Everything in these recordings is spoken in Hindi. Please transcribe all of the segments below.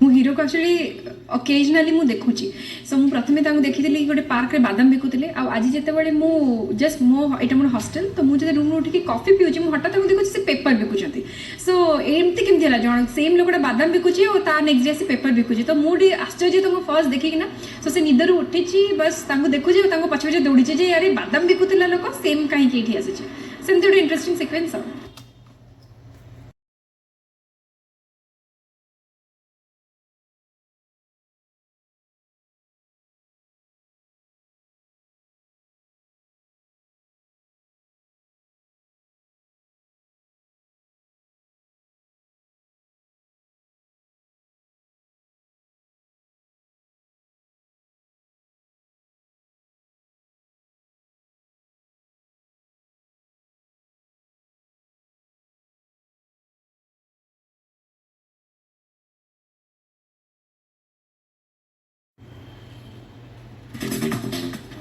मु हीरो को एक्चुअली ओकेजनली मु देखुची सो मु प्रथमे तांको देखिथिली गोटे पार्क रे बादाम बिकुथिले आ आज जेतेबेले मु जस्ट मो एटा मोर हॉस्टल तो मु जते रूम रो उठी कॉफी पिउची मु हटा तांको देखुची से पेपर बिकुचंती सो एमती केमती हला जण सेम लोकटा बादाम बिकुची और ता नेक्स्ट डे से पेपर बिकुची तो मुडी आश्चर्य तो फर्स्ट देखि कि ना सो से निदर उठिची बस तांको देखुची तांको पछ पछ दौड़ीची जे यार बादाम बिकुथिला लोक सेम काहे की एठी आसीची सेमती गोटे इंटरेस्टिंग सीक्वेंस आ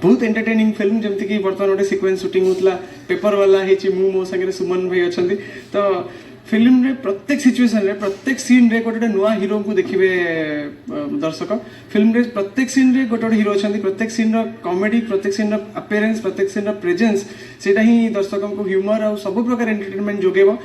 बहुत एंटरटेनिंग फिल्म जमती कि बर्तमान गोटे सिक्वेन्स शूटिंग होता पेपर वाला मो संगे सुमन भाई अच्छा तो फिल्म रे प्रत्येक सिचुएसन रे प्रत्येक सीन रे गोटे नुआ हीरो को देखिए दर्शक फिल्म रे प्रत्येक सीन रे गोटे हीरो अच्छा प्रत्येक सीन कॉमेडी प्रत्येक सीन अपियरेंस प्रत्येक सीन प्रेजेंस सेटा ही दर्शकों को ह्यूमर और सब प्रकार एंटरटेनमेंट जोगेब